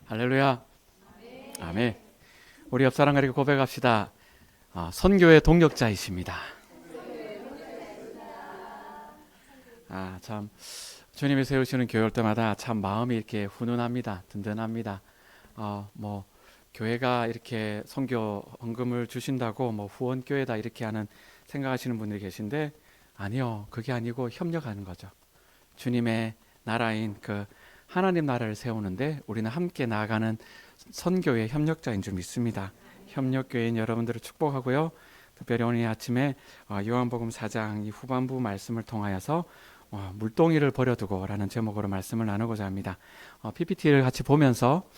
할렐루야. 아멘. 우리 옆 사람에게 고백합시다. 선교의 동력자이십니다. 참 주님이 세우시는 교회 올 때마다 참 마음이 이렇게 훈훈합니다. 든든합니다. 교회가 이렇게 선교 헌금을 주신다고 후원교회다 이렇게 하는 생각하시는 분들이 계신데, 아니요, 그게 아니고 협력하는 거죠. 주님의 나라인 그 하나님 나라를 세우는데 우리는 함께 나아가는 선교의 협력자인 줄 믿습니다. 협력교회인 여러분들을 축복하고요. 특별히 오늘 아침에 요한복음 4장 이 후반부 말씀을 통하여서 물동이를 버려두고 라는 제목으로 말씀을 나누고자 합니다. PPT를 같이 보면서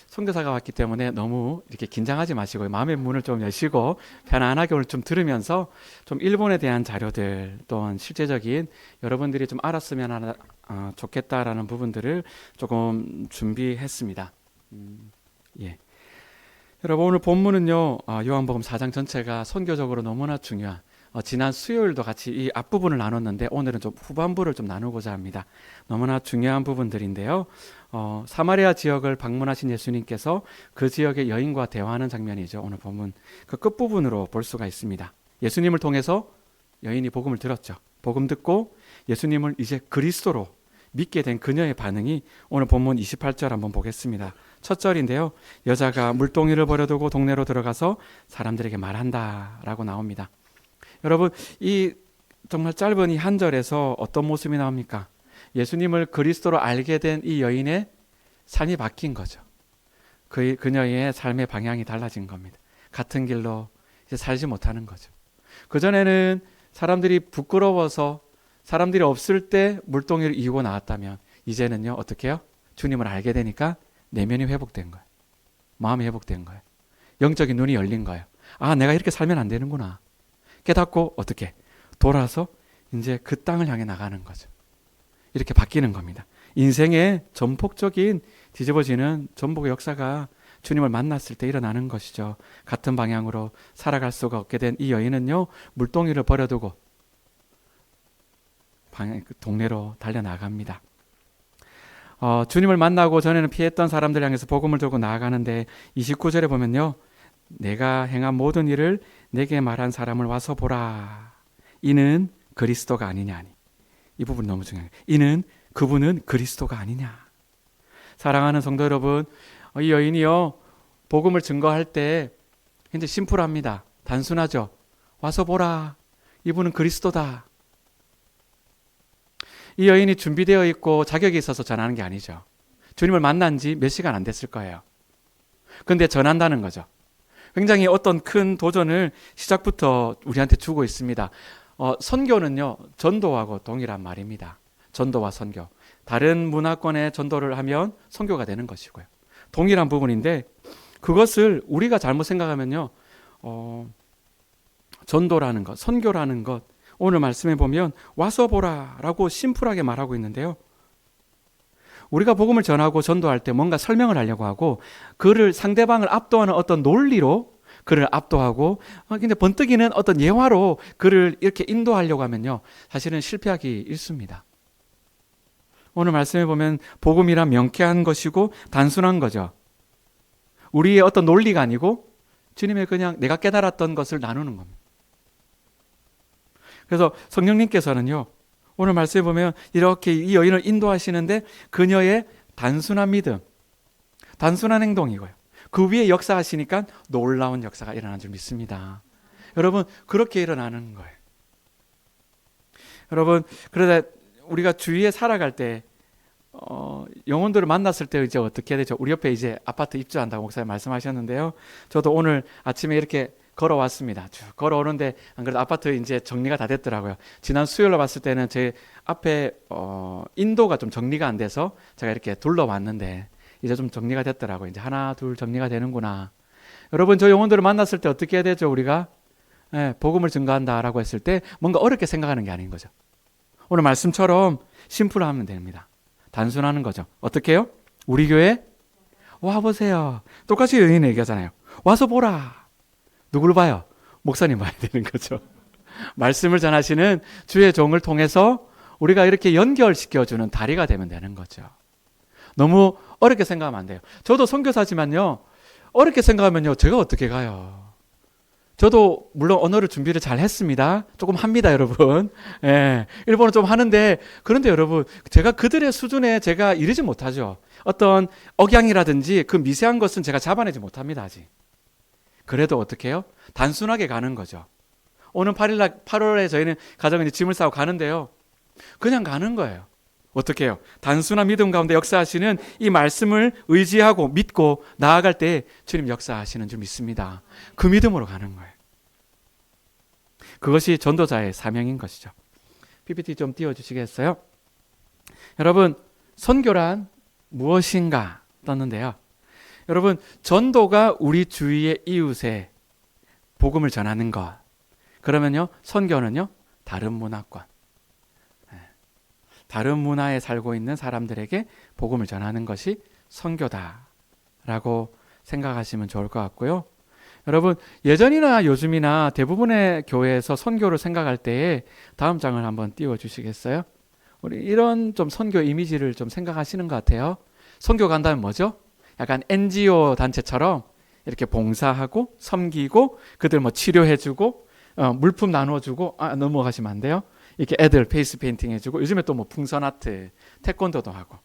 선교사가 왔기 때문에 너무 이렇게 긴장하지 마시고 마음의 문을 좀 여시고 편안하게 오늘 좀 들으면서 좀 일본에 대한 자료들 또한 실제적인 여러분들이 좀 알았으면 좋겠다라는 부분들을 조금 준비했습니다. 여러분, 오늘 본문은요, 요한복음 4장 전체가 선교적으로 너무나 중요한, 지난 수요일도 같이 이 앞부분을 나눴는데 오늘은 좀 후반부를 좀 나누고자 합니다. 너무나 중요한 부분들인데요. 사마리아 지역을 방문하신 예수님께서 그 지역의 여인과 대화하는 장면이죠. 오늘 본문 그 끝부분으로 볼 수가 있습니다. 예수님을 통해서 여인이 복음을 들었죠. 복음 듣고 예수님을 이제 그리스도로 믿게 된 그녀의 반응이 오늘 본문 28절 한번 보겠습니다. 첫 절인데요. 여자가 물동이를 버려두고 동네로 들어가서 사람들에게 말한다 라고 나옵니다. 여러분, 이 정말 짧은 이 한 절에서 어떤 모습이 나옵니까? 예수님을 그리스도로 알게 된 이 여인의 삶이 바뀐 거죠. 그녀의 삶의 방향이 달라진 겁니다. 같은 길로 이제 살지 못하는 거죠. 그전에는 사람들이 부끄러워서 사람들이 없을 때 물동이를 이고 나왔다면 이제는요, 어떻게 해요? 주님을 알게 되니까 내면이 회복된 거예요. 마음이 회복된 거예요. 영적인 눈이 열린 거예요. 내가 이렇게 살면 안 되는구나. 깨닫고 어떻게 돌아서 이제 그 땅을 향해 나가는 거죠. 이렇게 바뀌는 겁니다. 인생의 전폭적인 뒤집어지는 전복의 역사가 주님을 만났을 때 일어나는 것이죠. 같은 방향으로 살아갈 수가 없게 된 이 여인은요, 물동이를 버려두고 동네로 달려나갑니다. 주님을 만나고 전에는 피했던 사람들 향해서 복음을 들고 나아가는데 29절에 보면요, 내가 행한 모든 일을 내게 말한 사람을 와서 보라. 이는 그리스도가 아니냐니. 이 부분 너무 중요해요. 그분은 그리스도가 아니냐. 사랑하는 성도 여러분, 이 여인이요, 복음을 증거할 때 굉장히 심플합니다. 단순하죠. 와서 보라. 이분은 그리스도다. 이 여인이 준비되어 있고 자격이 있어서 전하는 게 아니죠. 주님을 만난 지 몇 시간 안 됐을 거예요. 그런데 전한다는 거죠. 굉장히 어떤 큰 도전을 시작부터 우리한테 주고 있습니다. 선교는요, 전도하고 동일한 말입니다. 전도와 선교. 다른 문화권의 전도를 하면 선교가 되는 것이고요. 동일한 부분인데 그것을 우리가 잘못 생각하면요, 전도라는 것, 선교라는 것, 오늘 말씀해 보면 와서 보라 라고 심플하게 말하고 있는데요. 우리가 복음을 전하고 전도할 때 뭔가 설명을 하려고 하고 그를 상대방을 압도하는 어떤 논리로 그를 압도하고 근데 번뜩이는 어떤 예화로 그를 이렇게 인도하려고 하면요, 사실은 실패하기 일쑤입니다. 오늘 말씀해 보면 복음이란 명쾌한 것이고 단순한 거죠. 우리의 어떤 논리가 아니고 주님의 그냥 내가 깨달았던 것을 나누는 겁니다. 그래서 성령님께서는요, 오늘 말씀해 보면 이렇게 이 여인을 인도하시는데 그녀의 단순한 믿음, 단순한 행동이고요. 그 위에 역사하시니까 놀라운 역사가 일어나는 줄 믿습니다. 여러분, 그렇게 일어나는 거예요. 여러분, 그러다 우리가 주위에 살아갈 때 영혼들을 만났을 때 이제 어떻게 해야 되죠? 우리 옆에 이제 아파트 입주한다고 목사님 말씀하셨는데요. 저도 오늘 아침에 이렇게 걸어왔습니다. 쭉 걸어오는데 안 그래도 아파트 이제 정리가 다 됐더라고요. 지난 수요일로 봤을 때는 제 앞에 인도가 좀 정리가 안 돼서 제가 이렇게 둘러왔는데 이제 좀 정리가 됐더라고요. 이제 하나 둘 정리가 되는구나. 여러분, 저 영혼들을 만났을 때 어떻게 해야 되죠? 우리가 복음을 증거한다라고 했을 때 뭔가 어렵게 생각하는 게 아닌 거죠. 오늘 말씀처럼 심플하면 됩니다. 단순하는 거죠. 어떻게 해요? 우리 교회 와보세요. 똑같이 여인이 얘기하잖아요. 와서 보라. 누구를 봐요? 목사님 봐야 되는 거죠. 말씀을 전하시는 주의 종을 통해서 우리가 이렇게 연결시켜주는 다리가 되면 되는 거죠. 너무 어렵게 생각하면 안 돼요. 저도 선교사지만요. 어렵게 생각하면요. 제가 어떻게 가요? 저도 물론 언어를 준비를 잘 했습니다. 조금 합니다, 여러분. 예, 일본어 좀 하는데 그런데 여러분 제가 그들의 수준에 제가 이르지 못하죠. 어떤 억양이라든지 그 미세한 것은 제가 잡아내지 못합니다, 아직. 그래도 어떻게 해요? 단순하게 가는 거죠. 오는 8월에 저희는 가정은 짐을 싸고 가는데요. 그냥 가는 거예요. 어떻게 해요? 단순한 믿음 가운데 역사하시는 이 말씀을 의지하고 믿고 나아갈 때 주님 역사하시는 줄 믿습니다. 그 믿음으로 가는 거예요. 그것이 전도자의 사명인 것이죠. PPT 좀 띄워주시겠어요? 여러분, 선교란 무엇인가 떴는데요. 여러분, 전도가 우리 주위의 이웃에 복음을 전하는 것. 그러면요, 선교는요, 다른 문화권. 다른 문화에 살고 있는 사람들에게 복음을 전하는 것이 선교다라고 생각하시면 좋을 것 같고요. 여러분, 예전이나 요즘이나 대부분의 교회에서 선교를 생각할 때에 다음 장을 한번 띄워주시겠어요? 우리 이런 좀 선교 이미지를 좀 생각하시는 것 같아요. 선교 간다면 뭐죠? 약간 NGO 단체처럼 이렇게 봉사하고 섬기고 그들 뭐 치료해주고 물품 나눠주고 넘어가시면 안 돼요. 이렇게 애들 페이스 페인팅 해주고 요즘에 또 뭐 풍선 아트, 태권도도 하고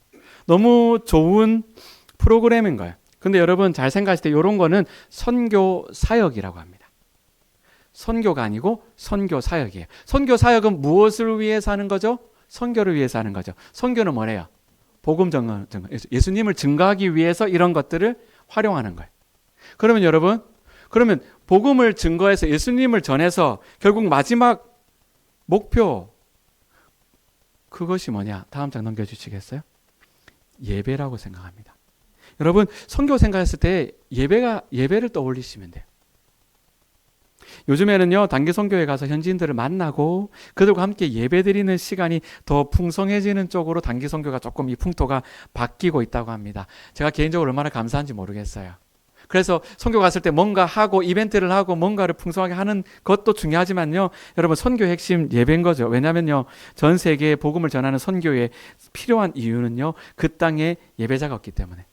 너무 좋은 프로그램인 거예요. 근데 여러분 잘 생각하실 때 이런 거는 선교 사역이라고 합니다. 선교가 아니고 선교 사역이에요. 선교 사역은 무엇을 위해서 하는 거죠? 선교를 위해서 하는 거죠. 선교는 뭐래요? 복음 증거, 예수님을 증거하기 위해서 이런 것들을 활용하는 거예요. 그러면 여러분, 그러면 복음을 증거해서 예수님을 전해서 결국 마지막 목표, 그것이 뭐냐? 다음 장 넘겨주시겠어요? 예배라고 생각합니다. 여러분, 선교 생각했을 때 예배를 떠올리시면 돼요. 요즘에는요, 단기 선교회 가서 현지인들을 만나고 그들과 함께 예배 드리는 시간이 더 풍성해지는 쪽으로 단기 선교가 조금 이 풍토가 바뀌고 있다고 합니다. 제가 개인적으로 얼마나 감사한지 모르겠어요. 그래서 선교 갔을 때 뭔가 하고 이벤트를 하고 뭔가를 풍성하게 하는 것도 중요하지만요. 여러분 선교의 핵심 예배인 거죠. 왜냐하면요. 전 세계에 복음을 전하는 선교에 필요한 이유는요. 그 땅에 예배자가 없기 때문에.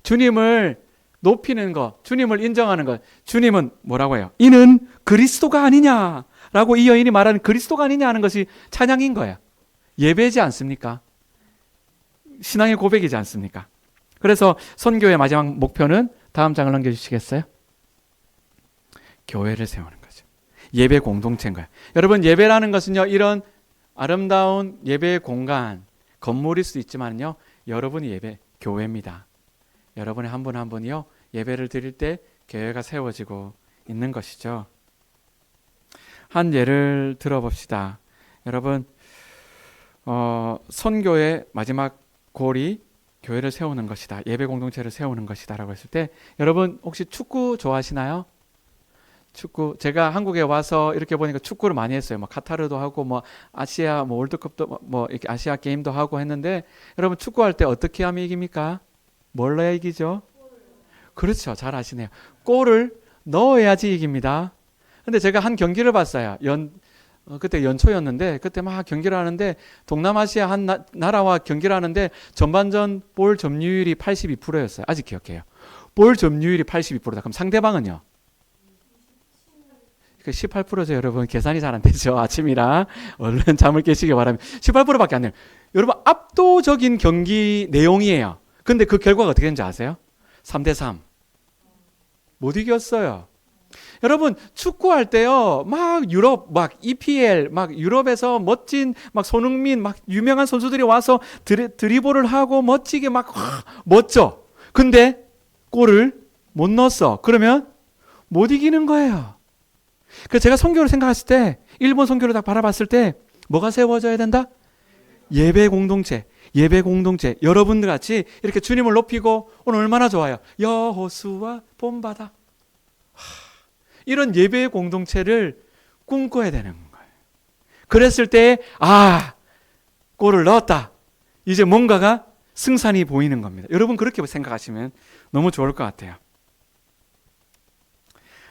주님을 높이는 것, 주님을 인정하는 것. 주님은 뭐라고 해요? 이는 그리스도가 아니냐라고 이 여인이 말하는 그리스도가 아니냐 하는 것이 찬양인 거예요. 예배지 않습니까? 신앙의 고백이지 않습니까? 그래서 선교의 마지막 목표는 다음 장을 넘겨주시겠어요? 교회를 세우는 거죠. 예배 공동체인 거예요. 여러분 예배라는 것은요. 이런 아름다운 예배 공간, 건물일 수도 있지만요. 여러분이 예배, 교회입니다. 여러분의 한 분 한 분이요. 예배를 드릴 때 교회가 세워지고 있는 것이죠. 한 예를 들어봅시다. 여러분 선교의 마지막 골이 교회를 세우는 것이다. 예배 공동체를 세우는 것이다 라고 했을 때 여러분 혹시 축구 좋아하시나요? 축구 제가 한국에 와서 이렇게 보니까 축구를 많이 했어요. 뭐 카타르도 하고 뭐 아시아 뭐 월드컵도 뭐 이렇게 아시아 게임도 하고 했는데 여러분 축구할 때 어떻게 하면 이깁니까? 뭘로 해야 이기죠? 그렇죠. 잘 아시네요. 골을 넣어야지 이깁니다. 근데 제가 한 경기를 봤어요. 그때 연초였는데 그때 막 경기를 하는데 동남아시아 한 나라와 경기를 하는데 전반전 볼 점유율이 82%였어요. 아직 기억해요. 볼 점유율이 82%다. 그럼 상대방은요? 18%죠, 여러분. 계산이 잘 안 되죠. 아침이라 얼른 잠을 깨시기 바랍니다. 18%밖에 안 돼요. 여러분 압도적인 경기 내용이에요. 근데 그 결과가 어떻게 되는지 아세요? 3대3. 못 이겼어요. 여러분 축구할 때요 막 유럽 막 EPL 막 유럽에서 멋진 막 손흥민 막 유명한 선수들이 와서 드리블을 하고 멋지게 막 멋져. 근데 골을 못 넣었어. 그러면 못 이기는 거예요. 그래서 제가 선교를 생각했을 때 일본 선교를 딱 바라봤을 때 뭐가 세워져야 된다? 예배 공동체. 예배 공동체. 여러분들 같이 이렇게 주님을 높이고 오늘 얼마나 좋아요. 여호수아 본받아. 이런 예배의 공동체를 꿈꿔야 되는 거예요. 그랬을 때 골을 넣었다. 이제 뭔가가 승산이 보이는 겁니다. 여러분 그렇게 생각하시면 너무 좋을 것 같아요.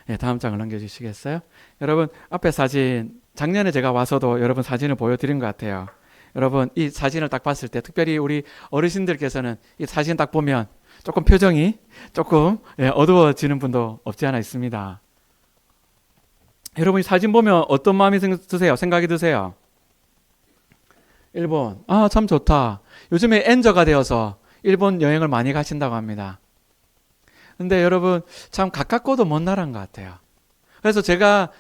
네, 다음 장을 넘겨주시겠어요? 여러분 앞에 사진 작년에 제가 와서도 여러분 사진을 보여드린 것 같아요. 여러분 이 사진을 딱 봤을 때 특별히 우리 어르신들께서는 이 사진 딱 보면 조금 표정이 조금 어두워지는 분도 없지 않아 있습니다. 여러분 이 사진 보면 어떤 마음이 드세요? 생각이 드세요? 일본, 참 좋다. 요즘에 엔저가 되어서 일본 여행을 많이 가신다고 합니다. 근데 여러분 참 가깝고도 먼 나라인 것 같아요. 그래서 제가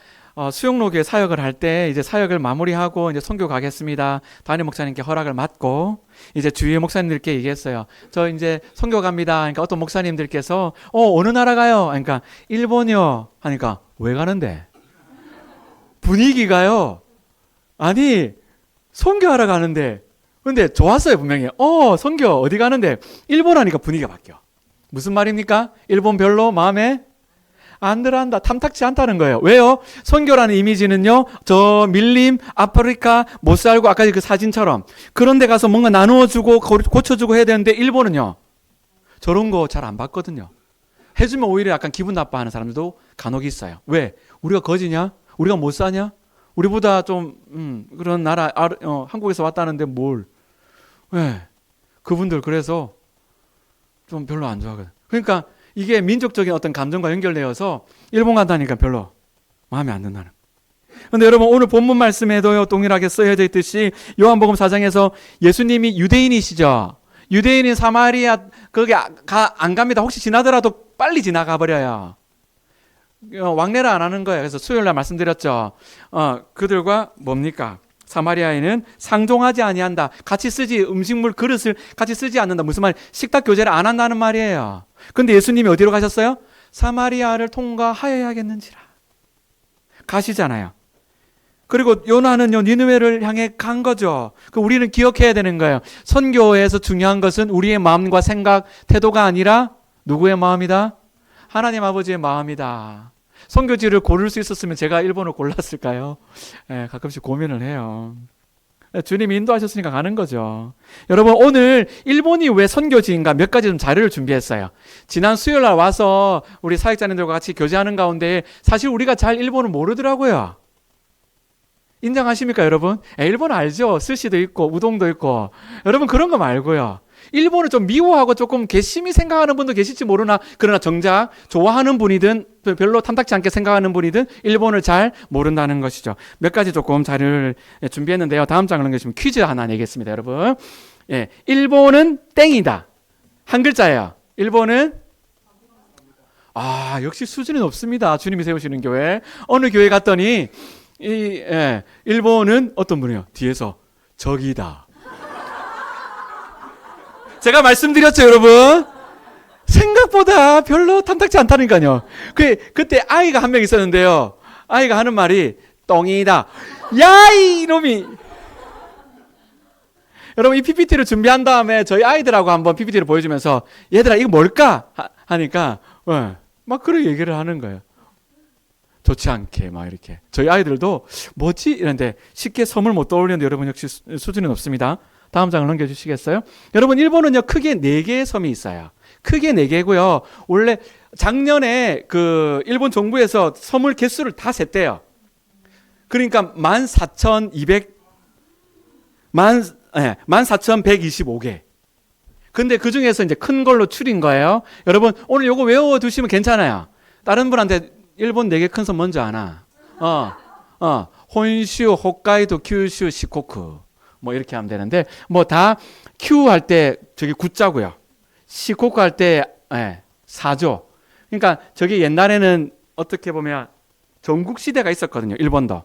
수영로교회 사역을 할 때 이제 사역을 마무리하고 이제 선교 가겠습니다. 담임 목사님께 허락을 받고 이제 주위의 목사님들께 얘기했어요. 저 이제 선교 갑니다. 그러니까 어떤 목사님들께서 어느 나라 가요? 그러니까 일본이요. 하니까 왜 가는데? 분위기가요. 아니 선교하러 가는데 근데 좋았어요 분명히. 선교 어디 가는데? 일본 하니까 분위기가 바뀌어. 무슨 말입니까? 일본 별로 마음에 안 들어간다. 탐탁지 않다는 거예요. 왜요? 선교라는 이미지는요. 저 밀림, 아프리카, 못 살고 아까 그 사진처럼 그런 데 가서 뭔가 나누어주고 고쳐주고 해야 되는데 일본은요. 저런 거 잘 안 받거든요. 해주면 오히려 약간 기분 나빠하는 사람들도 간혹 있어요. 왜? 우리가 거지냐? 우리가 못 사냐? 우리보다 좀 그런 나라 한국에서 왔다는데 뭘? 왜? 그분들 그래서 좀 별로 안 좋아하거든. 그러니까 이게 민족적인 어떤 감정과 연결되어서 일본 간다니까 별로 마음에 안 든다는. 그런데 여러분 오늘 본문 말씀에도요 동일하게 쓰여져 있듯이 요한복음 4장에서 예수님이 유대인이시죠. 유대인인 사마리아 거기 안 갑니다. 혹시 지나더라도 빨리 지나가 버려요. 왕래를 안 하는 거예요. 그래서 수요일날 말씀드렸죠. 그들과 뭡니까? 사마리아인은 상종하지 아니한다. 같이 쓰지 음식물 그릇을 같이 쓰지 않는다. 무슨 말? 식탁 교제를 안 한다는 말이에요. 근데 예수님이 어디로 가셨어요? 사마리아를 통과하여야겠는지라 가시잖아요. 그리고 요나는요 니느웨를 향해 간 거죠. 우리는 기억해야 되는 거예요. 선교에서 중요한 것은 우리의 마음과 생각, 태도가 아니라 누구의 마음이다? 하나님 아버지의 마음이다. 선교지를 고를 수 있었으면 제가 일본을 골랐을까요? 가끔씩 고민을 해요. 주님이 인도하셨으니까 가는 거죠. 여러분 오늘 일본이 왜 선교지인가 몇 가지 좀 자료를 준비했어요. 지난 수요일 날 와서 우리 사역자님들과 같이 교제하는 가운데 사실 우리가 잘 일본을 모르더라고요. 인정하십니까 여러분? 일본 알죠? 스시도 있고 우동도 있고. 여러분 그런 거 말고요. 일본을 좀 미워하고 조금 괘씸히 생각하는 분도 계실지 모르나 그러나 정작 좋아하는 분이든 별로 탐탁지 않게 생각하는 분이든 일본을 잘 모른다는 것이죠. 몇 가지 조금 자료를 준비했는데요. 다음 장을 넘겨주시면 퀴즈 하나 내겠습니다. 여러분. 일본은 땡이다. 한 글자예요. 일본은 역시 수준이 높습니다. 주님이 세우시는 교회. 어느 교회 갔더니 일본은 어떤 분이에요? 뒤에서 적이다. 제가 말씀드렸죠, 여러분. 생각보다 별로 탐탁지 않다니까요. 그때 아이가 한 명 있었는데요. 아이가 하는 말이 똥이다. 야, 이놈이. 여러분, 이 PPT를 준비한 다음에 저희 아이들하고 한번 PPT를 보여주면서 얘들아, 이거 뭘까? 하니까 막 그런 얘기를 하는 거예요. 좋지 않게 막 이렇게. 저희 아이들도 뭐지? 이런데 쉽게 섬을 못 떠올리는데 여러분 역시 수준이 높습니다. 다음 장을 넘겨주시겠어요? 여러분 일본은요 크게 4개의 섬이 있어요. 크게 4개고요. 원래 작년에 그 일본 정부에서 섬을 개수를 다 셌대요. 그러니까 14,125개. 근데 그 중에서 이제 큰 걸로 추린 거예요. 여러분 오늘 요거 외워두시면 괜찮아요. 다른 분한테 일본 4개 큰 섬 뭔지 아나? 혼슈, 홋카이도, 큐슈, 시코쿠. 뭐 이렇게 하면 되는데 뭐 다 큐 할 때 저기 구자고요. 시코쿠 할 때 사조. 그러니까 저기 옛날에는 어떻게 보면 전국 시대가 있었거든요. 일본도.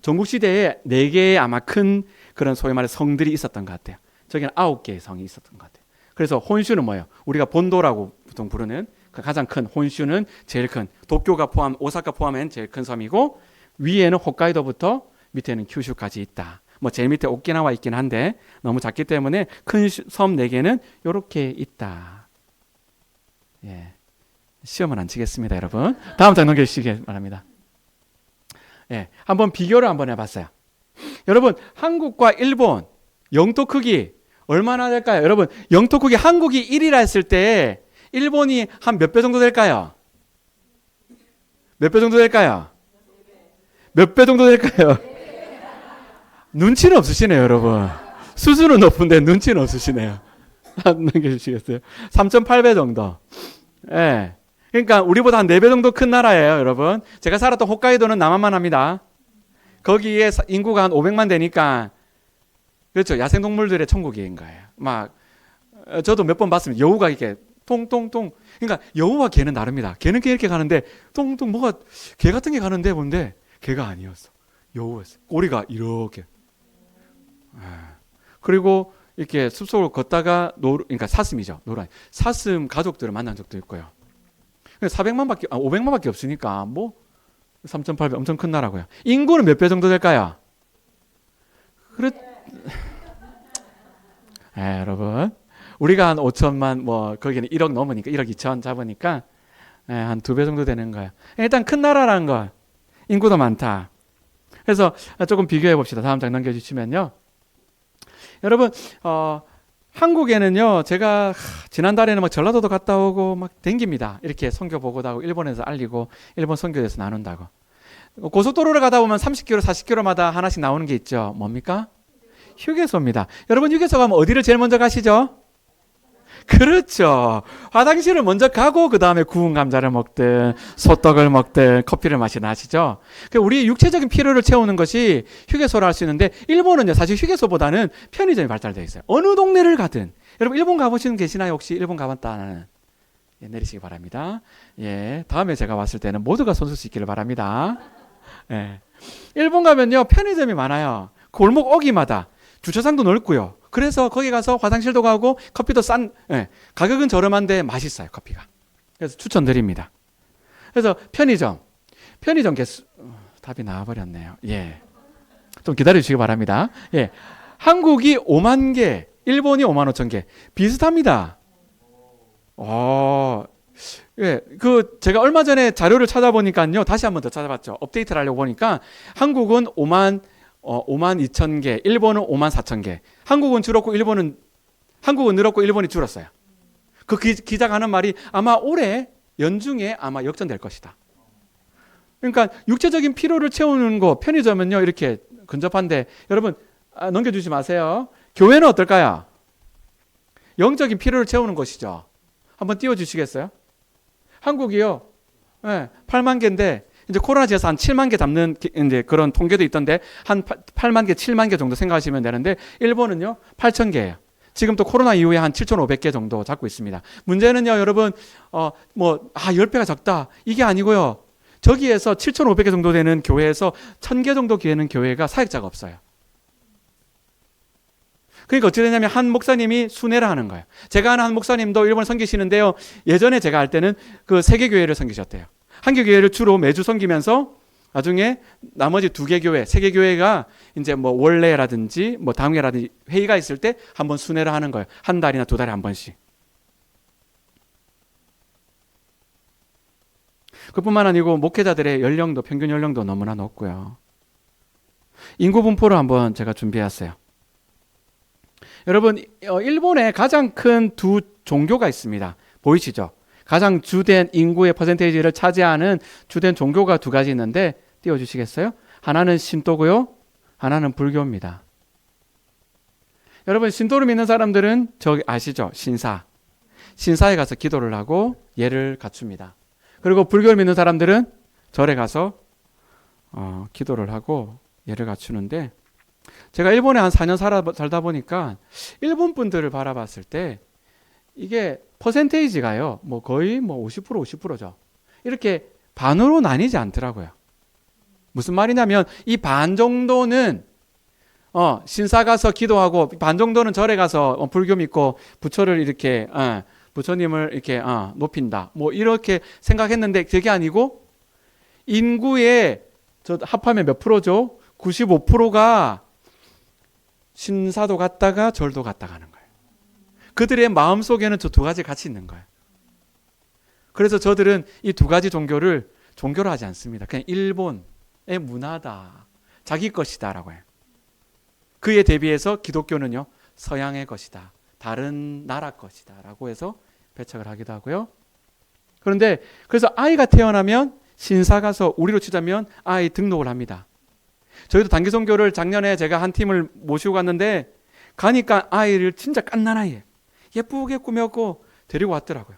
전국 시대에 4개의 아마 큰 그런 소위 말해 성들이 있었던 것 같아요. 저기는 9개의 성이 있었던 것 같아요. 그래서 혼슈는 뭐예요? 우리가 본도라고 보통 부르는 그 가장 큰 혼슈는 제일 큰 도쿄가 포함 오사카 포함한 제일 큰 섬이고 위에는 홋카이도부터 밑에는 큐슈까지 있다. 뭐 제일 밑에 오키나와 있긴 한데 너무 작기 때문에 큰 섬 4개는 이렇게 있다. 시험은 안 치겠습니다, 여러분. 다음 장 넘겨주시기 바랍니다. 한번 비교를 한번 해봤어요. 여러분 한국과 일본 영토 크기 얼마나 될까요? 여러분 영토 크기 한국이 1이라 했을 때 일본이 한 몇 배 정도 될까요? 몇 배 정도 될까요? 몇 배 정도 될까요? 눈치는 없으시네요, 여러분. 수준은 높은데 눈치는 없으시네요. 넘겨주시겠어요? 3.8배 정도. 예. 그러니까 우리보다 한 4배 정도 큰 나라예요, 여러분. 제가 살았던 홋카이도는 남한만 합니다. 거기에 인구가 한 500만 되니까, 그렇죠. 야생동물들의 천국인 거예요. 막, 저도 몇 번 봤습니다. 여우가 이렇게 통통통. 그러니까 여우와 개는 다릅니다. 개는 이렇게 가는데, 통통 뭐가, 개 같은 게 가는데 뭔데, 개가 아니었어. 여우였어. 꼬리가 이렇게. 그리고 이렇게 숲속을 걷다가 그러니까 사슴이죠. 노란. 사슴 가족들을 만난 적도 있고요. 500만밖에 없으니까 뭐 3.8배 엄청 큰 나라고요. 인구는 몇 배 정도 될까요? 여러분. 우리가 한 5천만 뭐 거기는 1억 넘으니까 1억 2천 잡으니까 한 2배 정도 되는 거예요. 일단 큰 나라라는 거. 인구도 많다. 그래서 조금 비교해 봅시다. 다음 장 넘겨 주시면요. 여러분, 한국에는요, 제가 지난달에는 막 전라도도 갔다 오고 막 댕깁니다. 이렇게 선교 보고도 하고 일본에서 알리고 일본 선교에서 나눈다고. 고속도로를 가다 보면 30km, 40km마다 하나씩 나오는 게 있죠. 뭡니까? 휴게소입니다. 여러분, 휴게소 가면 어디를 제일 먼저 가시죠? 그렇죠. 화장실을 먼저 가고 그 다음에 구운 감자를 먹든 소떡을 먹든 커피를 마시든 하시죠. 우리 육체적인 필요를 채우는 것이 휴게소라 할 수 있는데 일본은요 사실 휴게소보다는 편의점이 발달되어 있어요. 어느 동네를 가든. 여러분 일본 가보시는 계시나요? 혹시 일본 가봤다는? 예, 내리시기 바랍니다. 예, 다음에 제가 왔을 때는 모두가 손쓸 수 있기를 바랍니다. 예. 일본 가면요 편의점이 많아요. 골목 어귀마다 주차장도 넓고요. 그래서 거기 가서 화장실도 가고 커피도 가격은 저렴한데 맛있어요, 커피가. 그래서 추천드립니다. 그래서 편의점 개수, 답이 나와버렸네요. 예. 좀 기다려 주시기 바랍니다. 예. 한국이 5만 개, 일본이 5만 5천 개. 비슷합니다. 예. 제가 얼마 전에 자료를 찾아보니까요, 다시 한번 더 찾아봤죠. 업데이트를 하려고 보니까 한국은 5만 2천 개, 일본은 5만 4천 개. 한국은 늘었고 일본이 줄었어요. 기자가 하는 말이 아마 올해 연중에 아마 역전될 것이다. 그러니까 육체적인 필요를 채우는 거 편의점은요 이렇게 근접한데 여러분 넘겨주지 마세요. 교회는 어떨까요? 영적인 필요를 채우는 것이죠. 한번 띄워주시겠어요? 한국이요. 8만 개인데 이제 코로나 지어서 한 7만 개 잡는 이제 그런 통계도 있던데 한 8만 개, 7만 개 정도 생각하시면 되는데 일본은요 8천 개예요. 지금 또 코로나 이후에 한 7,500개 정도 잡고 있습니다. 문제는요, 여러분, 10배가 적다. 이게 아니고요. 저기에서 7,500개 정도 되는 교회에서 1,000개 정도 되는 교회가 사역자가 없어요. 그러니까 어찌 되냐면 한 목사님이 순회를 하는 거예요. 제가 아는 한 목사님도 일본을 섬기시는데요. 예전에 제가 알 때는 그 3개 교회를 섬기셨대요. 한 개 교회를 주로 매주 섬기면서 나중에 나머지 2개 교회, 3개 교회가 이제 뭐 원래라든지 뭐 당회라든지 회의가 있을 때 한번 순회를 하는 거예요. 한 달이나 2달에 한 번씩. 그뿐만 아니고 목회자들의 연령도 평균 연령도 너무나 높고요. 인구 분포를 한번 제가 준비했어요. 여러분, 일본에 가장 큰 2 종교가 있습니다. 보이시죠? 가장 주된 인구의 퍼센테이지를 차지하는 주된 종교가 2가지 있는데 띄워주시겠어요? 하나는 신도고요. 하나는 불교입니다. 여러분 신도를 믿는 사람들은 저기 아시죠? 신사에 가서 기도를 하고 예를 갖춥니다. 그리고 불교를 믿는 사람들은 절에 가서 기도를 하고 예를 갖추는데 제가 일본에 한 4년 살다 보니까 일본 분들을 바라봤을 때 이게 퍼센테이지가요, 뭐 거의 뭐 50%, 50%죠. 이렇게 반으로 나뉘지 않더라고요. 무슨 말이냐면 이 반 정도는 신사 가서 기도하고 반 정도는 절에 가서 불교 믿고 부처를 이렇게 부처님을 이렇게 높인다. 뭐 이렇게 생각했는데 그게 아니고 인구의 합하면 몇 프로죠? 95%가 신사도 갔다가 절도 갔다 가는 거예요. 그들의 마음속에는 저 2가지 같이 있는 거예요. 그래서 저들은 이 2가지 종교를 종교로 하지 않습니다. 그냥 일본의 문화다, 자기 것이다 라고 해요. 그에 대비해서 기독교는요 서양의 것이다, 다른 나라 것이다 라고 해서 배척을 하기도 하고요. 그런데 그래서 아이가 태어나면 신사 가서 우리로 치자면 아이 등록을 합니다. 저희도 단기 선교를 작년에 제가 한 팀을 모시고 갔는데 가니까 아이를 진짜 갓난아이에 예쁘게 꾸몄고 데리고 왔더라고요.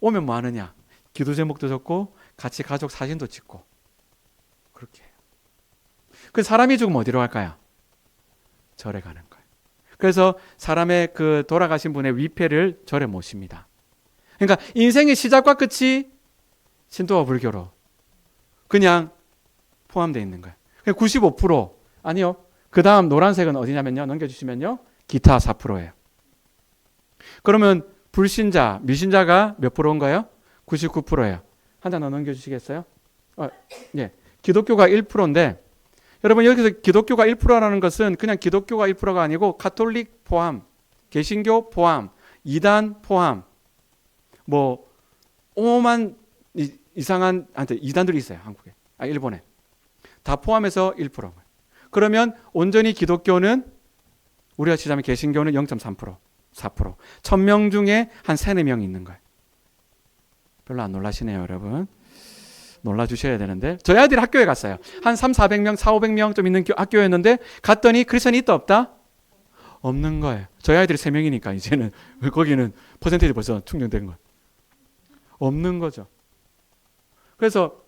오면 뭐 하느냐? 기도 제목도 적고 같이 가족 사진도 찍고 그렇게 해요. 그 사람이 죽으면 어디로 갈까요? 절에 가는 거예요. 그래서 사람의 그 돌아가신 분의 위패를 절에 모십니다. 그러니까 인생의 시작과 끝이 신도와 불교로 그냥 포함되어 있는 거예요. 95% 아니요. 그 다음 노란색은 어디냐면요. 넘겨주시면요. 기타 4%예요. 그러면 불신자, 미신자가 몇 프로인가요? 99%예요. 한 장 더 넘겨주시겠어요? 예. 기독교가 1%인데 여러분 여기서 기독교가 1%라는 것은 그냥 기독교가 1%가 아니고 가톨릭 포함, 개신교 포함, 이단 포함 뭐 오만 이상한 이단들이 있어요. 한국에. 일본에. 다 포함해서 1%. 그러면 온전히 기독교는 우리가 치자면 개신교는 0.3%, 4%. 1000명 중에 한 3, 4명이 있는 거예요. 별로 안 놀라시네요, 여러분. 놀라주셔야 되는데 저희 아들이 학교에 갔어요. 한 3, 400명, 4, 500명 좀 있는 학교였는데 갔더니 크리스천이 있다 없다? 없는 거예요. 저희 아이들이 3명이니까 이제는 거기는 퍼센테이지 벌써 충전된 거예요. 없는 거죠. 그래서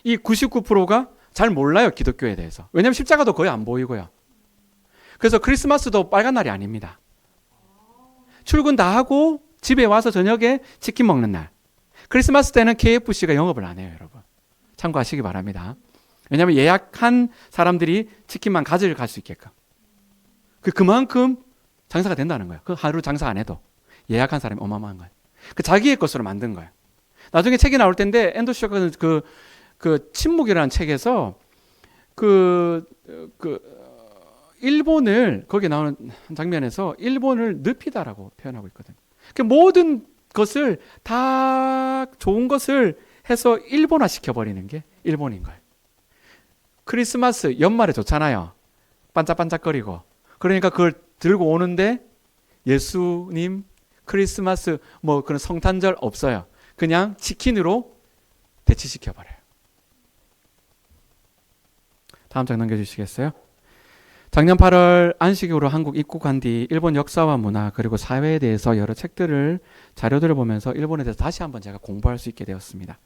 이 99%가 잘 몰라요. 기독교에 대해서. 왜냐하면 십자가도 거의 안 보이고요. 그래서 크리스마스도 빨간 날이 아닙니다. 출근 다 하고 집에 와서 저녁에 치킨 먹는 날. 크리스마스 때는 KFC가 영업을 안 해요, 여러분. 참고하시기 바랍니다. 왜냐하면 예약한 사람들이 치킨만 가져갈 수 있게끔. 그만큼 장사가 된다는 거예요. 그 하루 장사 안 해도 예약한 사람이 어마어마한 거예요. 그 자기의 것으로 만든 거예요. 나중에 책이 나올 텐데 앤드류 셔커는 그 침묵이라는 책에서 일본을 거기에 나오는 장면에서 일본을 늪이다라고 표현하고 있거든요. 그 모든 것을 다 좋은 것을 해서 일본화 시켜버리는 게 일본인 거예요. 크리스마스 연말에 좋잖아요. 반짝반짝거리고. 그러니까 그걸 들고 오는데 예수님 크리스마스 뭐 그런 성탄절 없어요. 그냥 치킨으로 대치시켜버려요. 다음 장 넘겨주시겠어요? 작년 8월 안식으로 한국 입국한 뒤 일본 역사와 문화 그리고 사회에 대해서 여러 책들을 자료들을 보면서 일본에 대해서 다시 한번 제가 공부할 수 있게 되었습니다.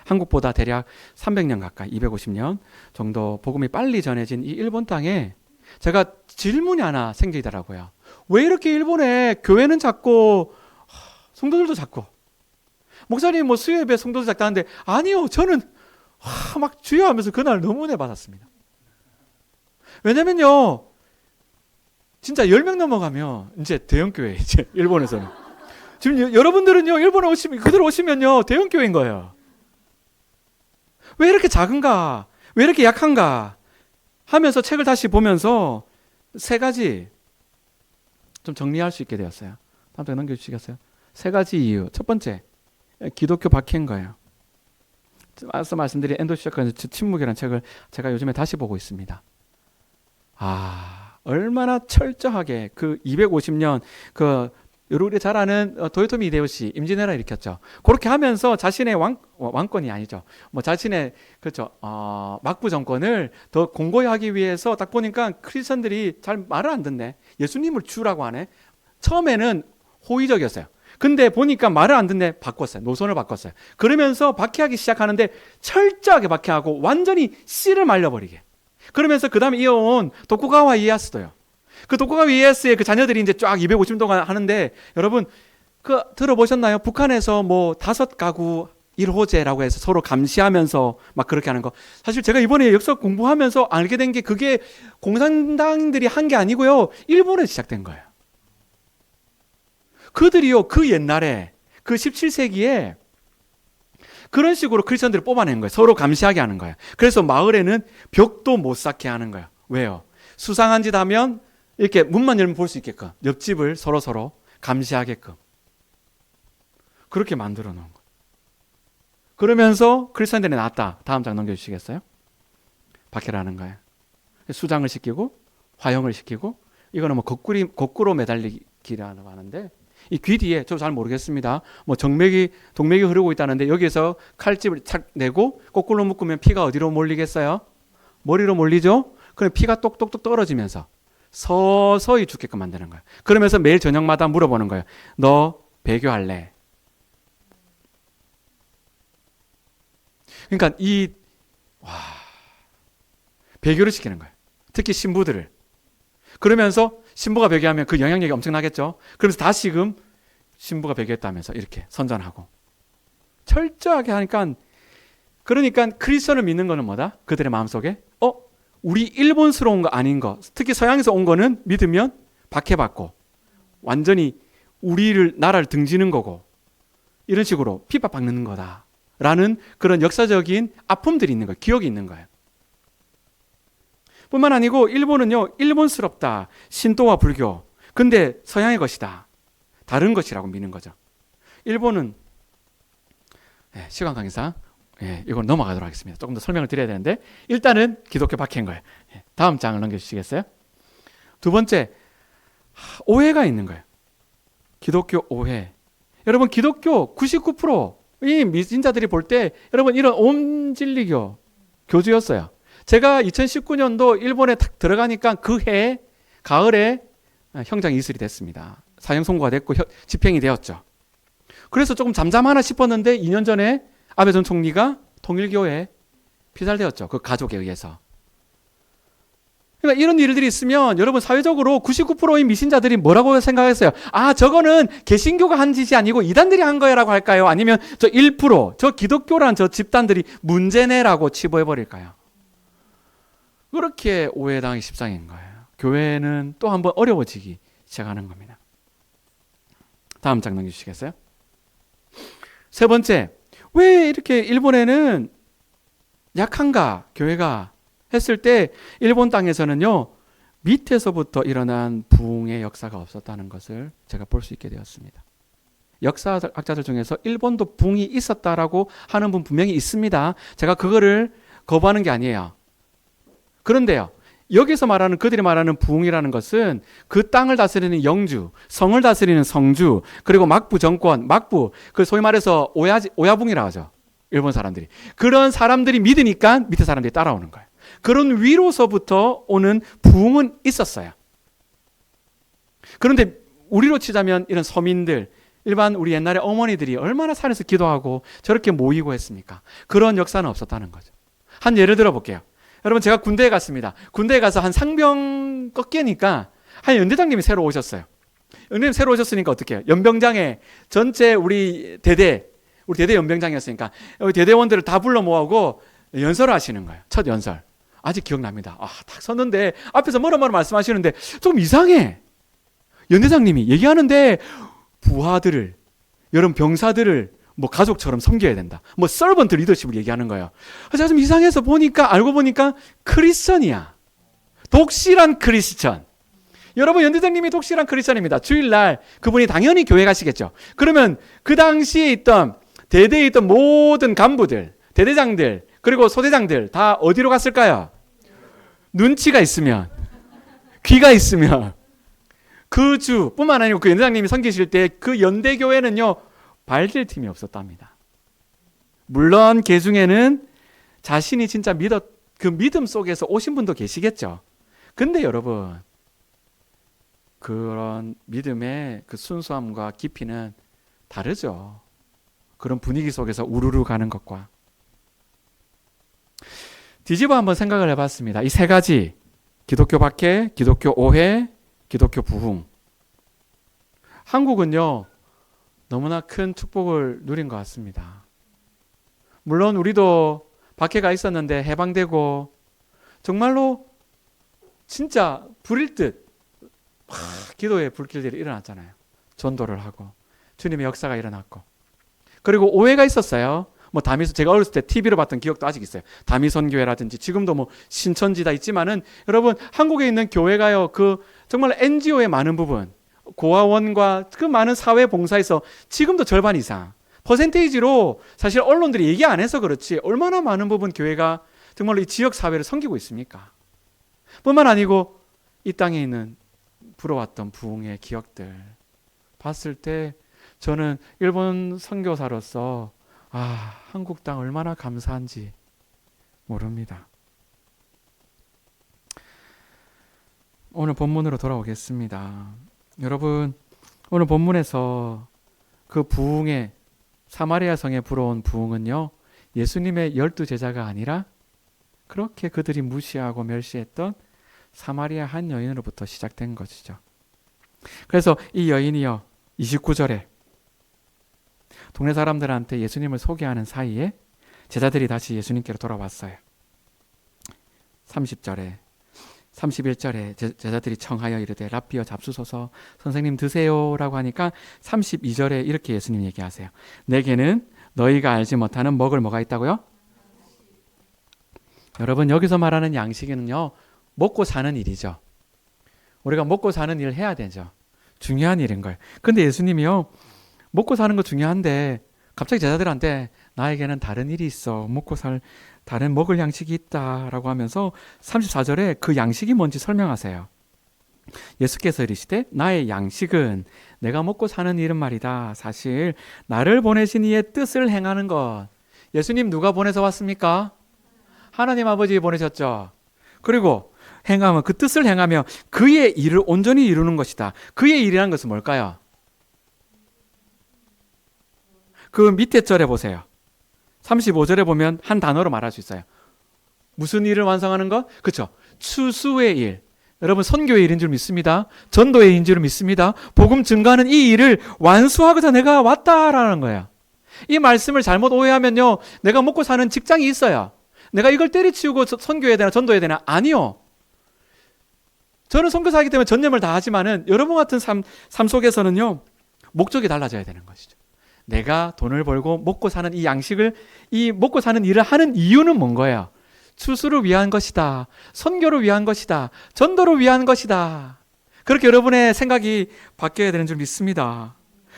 한국보다 대략 300년 가까이 250년 정도 복음이 빨리 전해진 이 일본 땅에 제가 질문이 하나 생기더라고요. 왜 이렇게 일본에 교회는 작고 성도들도 작고 목사님 뭐 수요 예배 성도들 작다는데 아니요. 저는 막 주여 하면서 그날 너무 은혜 받았습니다. 왜냐면요. 진짜 10명 넘어가면 이제 대형교회 이제 일본에서는. 지금 여러분들은요. 일본에 오시면 그대로 오시면요. 대형교회인 거예요. 왜 이렇게 작은가? 왜 이렇게 약한가? 하면서 책을 다시 보면서 3가지 좀 정리할 수 있게 되었어요. 다음 장 넘겨주시겠어요? 3가지 이유. 첫 번째, 기독교 박해인 거예요. 앞서 말씀드린 앤드류 셔커의 침묵이라는 책을 제가 요즘에 다시 보고 있습니다. 얼마나 철저하게 그 250년 우리 잘 아는 도요토미 히데요시 임진왜란 일으켰죠. 그렇게 하면서 자신의 왕권이 아니죠. 뭐 자신의 그렇죠. 막부 정권을 더 공고히 하기 위해서 딱 보니까 크리스천들이 잘 말을 안 듣네. 예수님을 주라고 하네. 처음에는 호의적이었어요. 근데 보니까 말을 안 듣네. 바꿨어요. 노선을 바꿨어요. 그러면서 박해하기 시작하는데 철저하게 박해하고 완전히 씨를 말려버리게. 그러면서 그 다음에 이어온 도쿠가와 이에야스도요. 그 도쿠가와 이에야스의 그 자녀들이 이제 쫙 250년 동안 하는데 여러분 그 들어보셨나요? 북한에서 뭐 5가구 1호제라고 해서 서로 감시하면서 막 그렇게 하는 거. 사실 제가 이번에 역사 공부하면서 알게 된 게 그게 공산당들이 한 게 아니고요. 일본에서 시작된 거예요. 그들이요. 그 옛날에 그 17세기에 그런 식으로 크리스천들을 뽑아낸 거예요. 서로 감시하게 하는 거예요. 그래서 마을에는 벽도 못 쌓게 하는 거예요. 왜요? 수상한 짓 하면 이렇게 문만 열면 볼 수 있게끔 옆집을 서로 감시하게끔 그렇게 만들어 놓은 거예요. 그러면서 크리스천들이 나왔다. 다음 장 넘겨주시겠어요? 박해라는 거예요. 수장을 시키고 화형을 시키고 이거는 뭐 거꾸로 매달리기라고 하는데 이 귀 뒤에 저 잘 모르겠습니다. 뭐 동맥이 흐르고 있다는데 여기에서 칼집을 착 내고 거꾸로 묶으면 피가 어디로 몰리겠어요? 머리로 몰리죠? 그럼 피가 똑똑똑 떨어지면서 서서히 죽게끔 만드는 거예요. 그러면서 매일 저녁마다 물어보는 거예요. 너 배교할래? 그러니까 배교를 시키는 거예요. 특히 신부들을. 그러면서 신부가 배교하면 그 영향력이 엄청나겠죠. 그러면서 다시금 신부가 배교했다면서 이렇게 선전하고 철저하게 하니까, 그러니까 크리스천을 믿는 거는 뭐다? 그들의 마음속에 우리 일본스러운 거 아닌 거, 특히 서양에서 온 거는 믿으면 박해받고 완전히 나라를 등지는 거고 이런 식으로 핍박받는 거다라는 그런 역사적인 아픔들이 있는 거예요. 기억이 있는 거예요. 뿐만 아니고 일본은요, 일본스럽다. 신도와 불교. 근데 서양의 것이다. 다른 것이라고 믿는 거죠. 일본은 시간 관계상 이걸 넘어가도록 하겠습니다. 조금 더 설명을 드려야 되는데 일단은 기독교 박해인 거예요. 다음 장을 넘겨주시겠어요? 두 번째, 오해가 있는 거예요. 기독교 오해. 여러분, 기독교 99%이 미신자들이 볼 때 여러분 이런 온진리교 교주였어요. 제가 2019년도 일본에 탁 들어가니까 그 해 가을에 형장 이슬이 됐습니다. 사형 선고가 됐고 집행이 되었죠. 그래서 조금 잠잠하나 싶었는데 2년 전에 아베 전 총리가 통일교에 피살되었죠. 그 가족에 의해서. 그러니까 이런 일들이 있으면 여러분 사회적으로 99%의 미신자들이 뭐라고 생각했어요? 저거는 개신교가 한 짓이 아니고 이단들이 한 거야라고 할까요? 아니면 저 1%, 저 기독교란 저 집단들이 문제네라고 치부해버릴까요? 그렇게 오해당하기 십상인 거예요. 교회는 또 한번 어려워지기 시작하는 겁니다. 다음 장 넘겨주시겠어요? 세 번째, 왜 이렇게 일본에는 약한가, 교회가 했을 때 일본 땅에서는요, 밑에서부터 일어난 부흥의 역사가 없었다는 것을 제가 볼 수 있게 되었습니다. 역사학자들 중에서 일본도 부흥이 있었다라고 하는 분 분명히 있습니다. 제가 그거를 거부하는 게 아니에요. 그런데요, 여기서 말하는, 그들이 말하는 부흥이라는 것은 그 땅을 다스리는 영주, 성을 다스리는 성주, 그리고 막부 정권, 막부, 그 소위 말해서 오야붕이라고 하죠. 일본 사람들이. 그런 사람들이 믿으니까 밑에 사람들이 따라오는 거예요. 그런 위로서부터 오는 부흥은 있었어요. 그런데 우리로 치자면 이런 서민들, 일반 우리 옛날에 어머니들이 얼마나 산에서 기도하고 저렇게 모이고 했습니까? 그런 역사는 없었다는 거죠. 한 예를 들어 볼게요. 여러분, 제가 군대에 갔습니다. 군대에 가서 한 상병 꺾이니까 한 연대장님이 새로 오셨어요. 연대장님 새로 오셨으니까 어떻게 해요? 연병장에 전체 우리 대대 연병장이었으니까 대대원들을 다 불러 모으고 연설을 하시는 거예요. 첫 연설. 아직 기억납니다. 딱 섰는데 앞에서 뭐라 말씀하시는데 좀 이상해. 연대장님이 얘기하는데 부하들을, 여러분 병사들을 뭐 가족처럼 섬겨야 된다. 뭐 서번트 리더십을 얘기하는 거예요. 제가 좀 이상해서 알고 보니까 크리스천이야. 독실한 크리스천. 여러분, 연대장님이 독실한 크리스천입니다. 주일날 그분이 당연히 교회 가시겠죠. 그러면 그 당시에 있던 대대에 있던 모든 간부들, 대대장들, 그리고 소대장들 다 어디로 갔을까요? 눈치가 있으면, 귀가 있으면 그 주뿐만 아니고 그 연대장님이 섬기실 때 그 연대교회는요, 발될 틈이 없었답니다. 물론 그 중에는 자신이 진짜 그 믿음 속에서 오신 분도 계시겠죠. 근데 여러분, 그런 믿음의 그 순수함과 깊이는 다르죠. 그런 분위기 속에서 우르르 가는 것과. 뒤집어 한번 생각을 해봤습니다. 이 세 가지, 기독교 박해, 기독교 오해, 기독교 부흥. 한국은요, 너무나 큰 축복을 누린 것 같습니다. 물론 우리도 박해가 있었는데 해방되고 정말로 진짜 불일 듯 기도의 불길들이 일어났잖아요. 전도를 하고 주님의 역사가 일어났고, 그리고 오해가 있었어요. 뭐 다미선, 제가 어렸을 때 TV로 봤던 기억도 아직 있어요. 다미선교회라든지 지금도 뭐 신천지 다 있지만은 여러분, 한국에 있는 교회가요, 그 정말 NGO의 많은 부분, 고아원과 그 많은 사회 봉사에서 지금도 절반 이상 퍼센테이지로 사실 언론들이 얘기 안 해서 그렇지 얼마나 많은 부분 교회가 정말로 이 지역 사회를 섬기고 있습니까? 뿐만 아니고 이 땅에 있는 불어왔던 부흥의 기억들 봤을 때 저는 일본 선교사로서 한국 땅 얼마나 감사한지 모릅니다. 오늘 본문으로 돌아오겠습니다. 여러분, 오늘 본문에서 그 부흥의 사마리아 성에 불어온 부흥은요, 예수님의 12제자가 아니라 그렇게 그들이 무시하고 멸시했던 사마리아 한 여인으로부터 시작된 것이죠. 그래서 이 여인이요, 29절에 동네 사람들한테 예수님을 소개하는 사이에 제자들이 다시 예수님께로 돌아왔어요. 30절에 31절에 제자들이 청하여 이르되 랍비여 잡수소서, 선생님 드세요라고 하니까 32절에 이렇게 예수님 얘기하세요. 내게는 너희가 알지 못하는 먹을 뭐가 있다고요? 여러분, 여기서 말하는 양식은요, 먹고 사는 일이죠. 우리가 먹고 사는 일을 해야 되죠. 중요한 일인 거예요. 근데 예수님이요, 먹고 사는 거 중요한데 갑자기 제자들한테 나에게는 다른 일이 있어, 먹고 살 다른 먹을 양식이 있다라고 하면서 34절에 그 양식이 뭔지 설명하세요. 예수께서 이르시되 나의 양식은 내가 먹고 사는 일은 말이다. 사실 나를 보내신 이의 뜻을 행하는 것. 예수님 누가 보내서 왔습니까? 하나님 아버지 보내셨죠. 그리고 행하면, 그 뜻을 행하며 그의 일을 온전히 이루는 것이다. 그의 일이라는 것은 뭘까요? 그 밑에 절에 보세요. 35절에 보면 한 단어로 말할 수 있어요. 무슨 일을 완성하는 것? 그렇죠. 추수의 일. 여러분, 선교의 일인 줄 믿습니다. 전도의 일인 줄 믿습니다. 복음 증가하는 이 일을 완수하고자 내가 왔다라는 거예요. 이 말씀을 잘못 오해하면요, 내가 먹고 사는 직장이 있어요. 내가 이걸 때려치우고 선교해야 되나 전도해야 되나? 아니요. 저는 선교사이기 때문에 전념을 다하지만은 여러분 같은 삶 속에서는요, 목적이 달라져야 되는 것이죠. 내가 돈을 벌고 먹고 사는 이 양식을, 이 먹고 사는 일을 하는 이유는 뭔 거예요? 추수를 위한 것이다. 선교를 위한 것이다. 전도를 위한 것이다. 그렇게 여러분의 생각이 바뀌어야 되는 줄 믿습니다.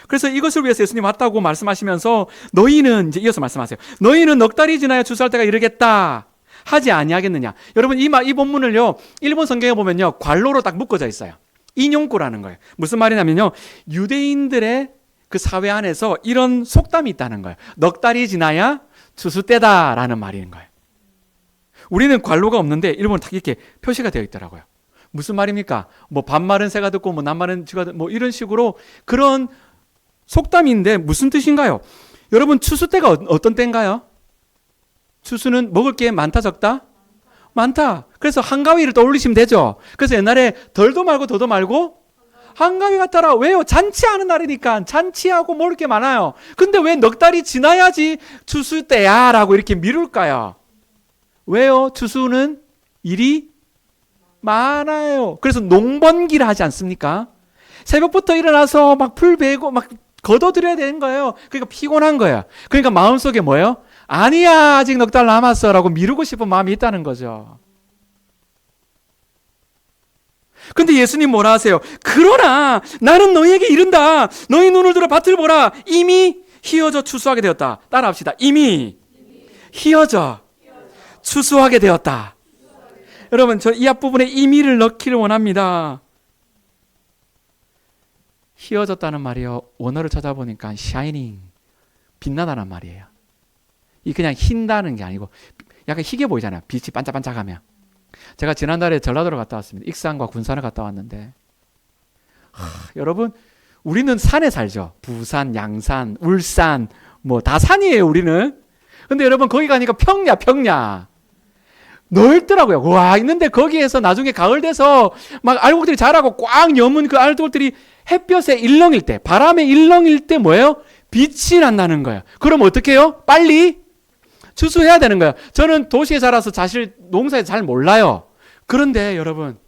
그래서 이것을 위해서 예수님 왔다고 말씀하시면서 너희는, 이제 이어서 말씀하세요. 너희는 넉 달이 지나야 추수할 때가 이르겠다 하지 아니하겠느냐. 여러분, 이 본문을요, 일본 성경에 보면요, 괄호로 딱 묶어져 있어요. 인용구라는 거예요. 무슨 말이냐면요, 유대인들의 그 사회 안에서 이런 속담이 있다는 거예요. 넉 달이 지나야 추수 때다라는 말인 거예요. 우리는 괄호가 없는데 일본은 딱 이렇게 표시가 되어 있더라고요. 무슨 말입니까? 뭐 반말은 새가 듣고 뭐 남말은 쥐가 듣고 뭐 이런 식으로 그런 속담인데 무슨 뜻인가요? 여러분, 추수 때가 어떤 때인가요? 추수는 먹을 게 많다 적다? 많다. 그래서 한가위를 떠올리시면 되죠. 그래서 옛날에 덜도 말고 더도 말고 한가위 같아라. 왜요? 잔치하는 날이니까 잔치하고 먹을 게 많아요. 근데 왜 넉 달이 지나야지 추수 때야 라고 이렇게 미룰까요? 왜요? 추수는 일이 많아요. 그래서 농번기를 하지 않습니까? 새벽부터 일어나서 막 풀 베고 막 걷어들여야 되는 거예요. 그러니까 피곤한 거예요. 그러니까 마음속에 뭐예요? 아니야, 아직 넉 달 남았어 라고 미루고 싶은 마음이 있다는 거죠. 근데 예수님 뭐라 하세요? 그러나 나는 너희에게 이른다. 너희 눈을 들어 밭을 보라. 이미 휘어져 추수하게 되었다. 따라합시다. 이미 휘어져 추수하게 되었다. 여러분, 저 이 앞부분에 이미를 넣기를 원합니다. 휘어졌다는 말이요, 원어를 찾아보니까 shining, 빛나다는 말이에요. 이 그냥 흰다는 게 아니고 약간 희게 보이잖아요. 빛이 반짝반짝하면. 제가 지난달에 전라도로 갔다 왔습니다. 익산과 군산을 갔다 왔는데 여러분, 우리는 산에 살죠. 부산, 양산, 울산 뭐 다 산이에요, 우리는. 근데 여러분, 거기 가니까 평야 넓더라고요. 와, 있는데 거기에서 나중에 가을 돼서 막 알곡들이 자라고 꽉 여문 그 알곡들이 햇볕에 일렁일 때, 바람에 일렁일 때 뭐예요? 빛이 난다는 거예요. 그럼 어떻게 해요? 빨리 추수해야 되는 거예요. 저는 도시에 살아서 사실 농사에 잘 몰라요. 그런데 여러분,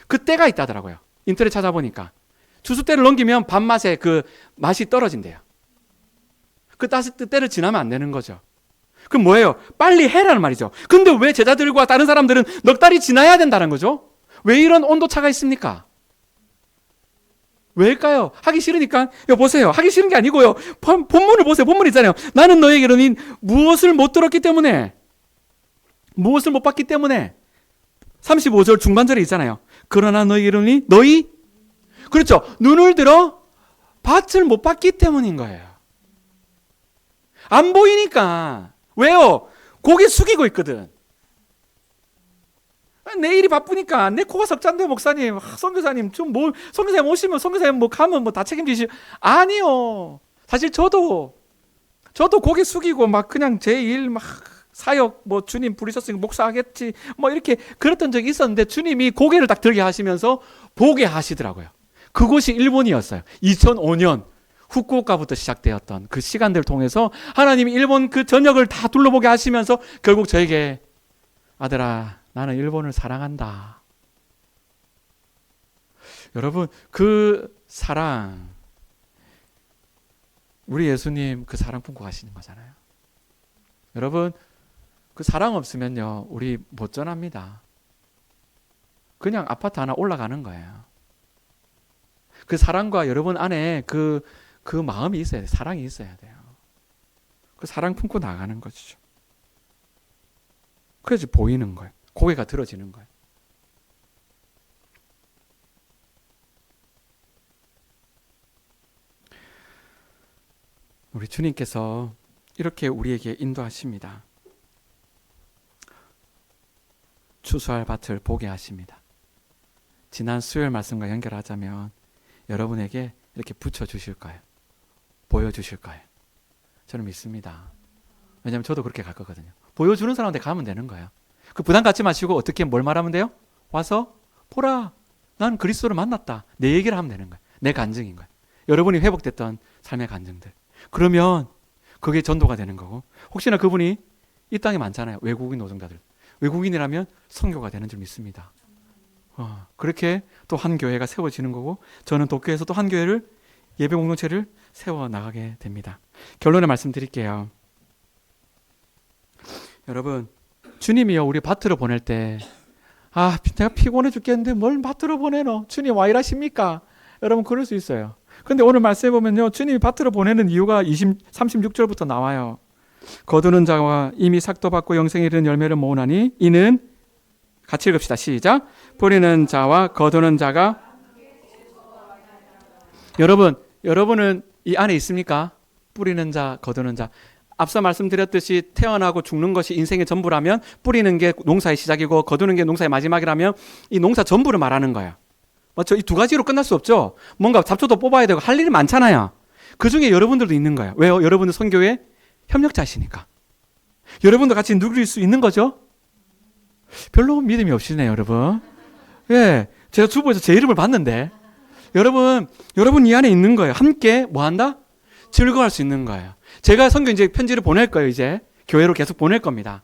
그 때가 있다더라고요. 인터넷 찾아보니까 추수 때를 넘기면 밥맛에 그 맛이 떨어진대요. 그 때를 지나면 안 되는 거죠. 그럼 뭐예요? 빨리 해라는 말이죠. 근데 왜 제자들과 다른 사람들은 넉 달이 지나야 된다는 거죠? 왜 이런 온도차가 있습니까? 왜일까요? 하기 싫으니까? 보세요. 하기 싫은 게 아니고요. 본문을 보세요. 본문 있잖아요. 나는 너에게 이르니 무엇을 못 들었기 때문에, 무엇을 못 봤기 때문에. 35절 중반절에 있잖아요. 그러나 너에게 이르니 너희, 그렇죠. 눈을 들어 밭을 못 봤기 때문인 거예요. 안 보이니까. 왜요? 고개 숙이고 있거든. 내 일이 바쁘니까 내 코가 석잔데 목사님, 선교사님 좀 뭐 선교사님 오시면 선교사님 뭐 가면 뭐 다 책임지시. 아니요. 사실 저도 고개 숙이고 막 그냥 제 일 막 사역 뭐 주님 부르셨으니까 목사하겠지 뭐 이렇게 그랬던 적이 있었는데 주님이 고개를 딱 들게 하시면서 보게 하시더라고요. 그곳이 일본이었어요. 2005년 후쿠오카부터 시작되었던 그 시간들을 통해서 하나님이 일본 그 전역을 다 둘러보게 하시면서 결국 저에게 아들아 나는 일본을 사랑한다. 여러분 그 사랑 우리 예수님 그 사랑 품고 가시는 거잖아요. 여러분 그 사랑 없으면요 우리 못 전합니다. 그냥 아파트 하나 올라가는 거예요. 그 사랑과 여러분 안에 그 마음이 있어야 돼요. 사랑이 있어야 돼요. 그 사랑 품고 나가는 거죠. 그래서 보이는 거예요. 고개가 들어지는 거예요. 우리 주님께서 이렇게 우리에게 인도하십니다. 추수할 밭을 보게 하십니다. 지난 수요일 말씀과 연결하자면 여러분에게 이렇게 붙여주실 거예요. 보여주실 거예요. 저는 믿습니다. 왜냐하면 저도 그렇게 갈 거거든요. 보여주는 사람한테 가면 되는 거예요. 그 부담 갖지 마시고 어떻게 뭘 말하면 돼요? 와서 보라. 난 그리스도를 만났다. 내 얘기를 하면 되는 거예요. 내 간증인 거예요. 여러분이 회복됐던 삶의 간증들. 그러면 그게 전도가 되는 거고 혹시나 그분이 이 땅에 많잖아요. 외국인 노동자들. 외국인이라면 선교가 되는 줄 믿습니다. 그렇게 또 한 교회가 세워지는 거고 저는 도쿄에서 또 한 교회를 예배 공동체를 세워나가게 됩니다. 결론을 말씀드릴게요. 여러분 주님이요 우리 밭으로 보낼 때 내가 피곤해 죽겠는데 뭘 밭으로 보내노? 주님 와 일하십니까? 여러분 그럴 수 있어요. 근데 오늘 말씀해 보면요 주님이 밭으로 보내는 이유가 36절부터 나와요. 거두는 자와 이미 삭도 받고 영생에 이르는 열매를 모으나니 이는 같이 읽읍시다. 시작. 뿌리는 자와 거두는 자가 여러분은 이 안에 있습니까? 뿌리는 자, 거두는 자. 앞서 말씀드렸듯이 태어나고 죽는 것이 인생의 전부라면 뿌리는 게 농사의 시작이고 거두는 게 농사의 마지막이라면 이 농사 전부를 말하는 거예요. 맞죠? 이 두 가지로 끝날 수 없죠. 뭔가 잡초도 뽑아야 되고 할 일이 많잖아요. 그 중에 여러분들도 있는 거예요. 왜요? 여러분은 선교회 협력자시니까. 여러분도 같이 누릴 수 있는 거죠? 별로 믿음이 없으시네요, 여러분. 예, 제가 주보에서 제 이름을 봤는데 여러분 이 안에 있는 거예요. 함께 뭐 한다? 즐거워할 수 있는 거예요. 제가 선교 이제 편지를 보낼 거예요. 이제 교회로 계속 보낼 겁니다.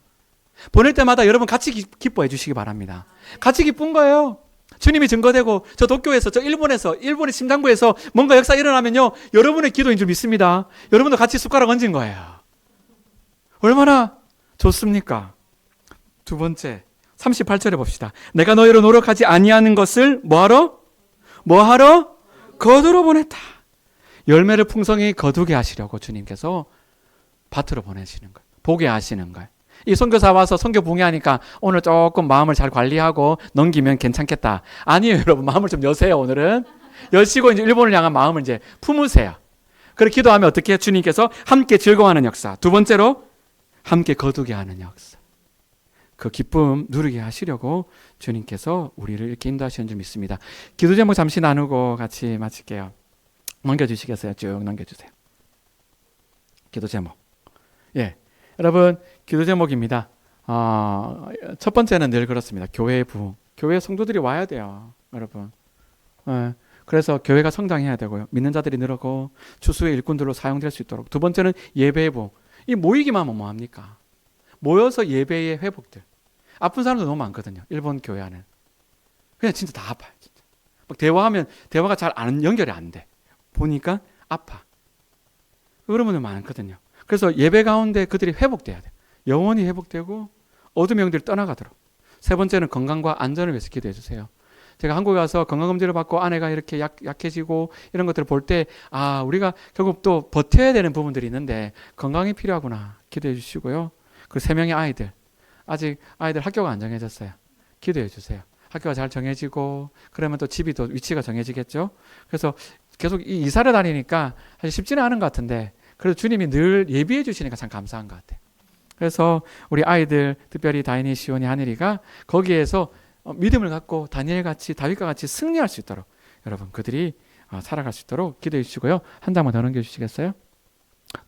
보낼 때마다 여러분 같이 기뻐해 주시기 바랍니다. 같이 기쁜 거예요. 주님이 증거되고 저 도쿄에서 저 일본의 심장부에서 뭔가 역사 일어나면요 여러분의 기도인 줄 믿습니다. 여러분도 같이 숟가락 얹은 거예요. 얼마나 좋습니까? 두 번째 38절에 봅시다. 내가 너희로 노력하지 아니하는 것을 뭐하러? 거두러 보냈다. 열매를 풍성히 거두게 하시려고 주님께서 밭으로 보내시는 거예요. 보게 하시는 거예요. 이 선교사 와서 선교 봉해하니까 오늘 조금 마음을 잘 관리하고 넘기면 괜찮겠다. 아니에요, 여러분. 마음을 좀 여세요, 오늘은. 여시고 이제 일본을 향한 마음을 이제 품으세요. 그렇게 기도하면 어떻게 해요? 주님께서 함께 즐거워하는 역사. 두 번째로 함께 거두게 하는 역사. 그 기쁨 누리게 하시려고 주님께서 우리를 이렇게 인도하시는 줄 믿습니다. 기도 제목 잠시 나누고 같이 마칠게요. 넘겨주시겠어요? 쭉 넘겨주세요. 기도 제목. 예, 여러분 기도 제목입니다. 첫 번째는 늘 그렇습니다. 교회의 부흥. 교회 성도들이 와야 돼요, 여러분. 예, 그래서 교회가 성장해야 되고요. 믿는 자들이 늘고 추수의 일꾼들로 사용될 수 있도록. 두 번째는 예배의 부흥. 이 모이기만 하면 뭐합니까? 모여서 예배의 회복들. 아픈 사람도 너무 많거든요. 일본 교회 안에. 그냥 진짜 다 아파요. 진짜. 막 대화하면 대화가 잘 안 연결이 안 돼. 보니까 아파. 그런 분들 많거든요. 그래서 예배 가운데 그들이 회복돼야 돼. 영원히 회복되고 어둠의 영들이 떠나가도록. 세 번째는 건강과 안전을 위해서 기도해 주세요. 제가 한국에 와서 건강검진을 받고 아내가 이렇게 약해지고 이런 것들을 볼 때 우리가 결국 또 버텨야 되는 부분들이 있는데 건강이 필요하구나. 기도해 주시고요. 그 3명의 아이들. 아직 아이들 학교가 안 정해졌어요. 기도해 주세요. 학교가 잘 정해지고 그러면 또 집이 또 위치가 정해지겠죠. 그래서 계속 이사를 다니니까 사실 쉽지는 않은 것 같은데 그래도 주님이 늘 예비해 주시니까 참 감사한 것 같아요. 그래서 우리 아이들 특별히 다인이, 시온이, 하늘이가 거기에서 믿음을 갖고 다니엘 같이 다윗과 같이 승리할 수 있도록 여러분 그들이 살아갈 수 있도록 기도해 주시고요. 한 장만 더 넘겨주시겠어요?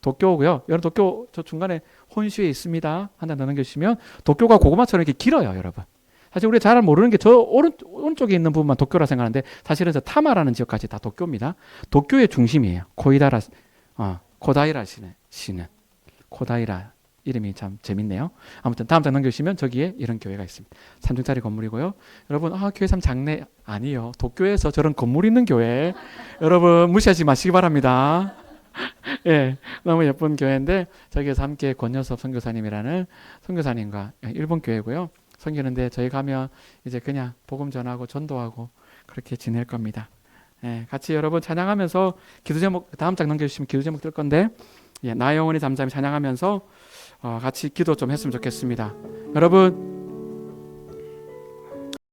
도쿄고요. 여러분 도쿄 저 중간에 혼슈에 있습니다. 한 장 더 넘겨주시면 도쿄가 고구마처럼 이렇게 길어요, 여러분. 사실 우리가 잘 모르는 게 저 오른쪽에 있는 부분만 도쿄라 생각하는데 사실은 저 타마라는 지역까지 다 도쿄입니다. 도쿄의 중심이에요. 코다이라 시는 코다이라 이름이 참 재밌네요. 아무튼 다음 장 넘겨주시면 저기에 이런 교회가 있습니다. 3층짜리 건물이고요. 여러분 교회 참 작네. 아니요. 도쿄에서 저런 건물 있는 교회 여러분 무시하지 마시기 바랍니다. 예, 너무 예쁜 교회인데 저기에서 함께 권여섭 선교사님이라는 선교사님과 일본 교회고요. 섬기는데 저희 가면 이제 그냥 복음 전하고 전도하고 그렇게 지낼 겁니다. 예, 같이 여러분 찬양하면서 기도 제목 다음 장 넘겨주시면 기도 제목 뜰 건데 나 영혼이 잠잠히 찬양하면서 같이 기도 좀 했으면 좋겠습니다. 여러분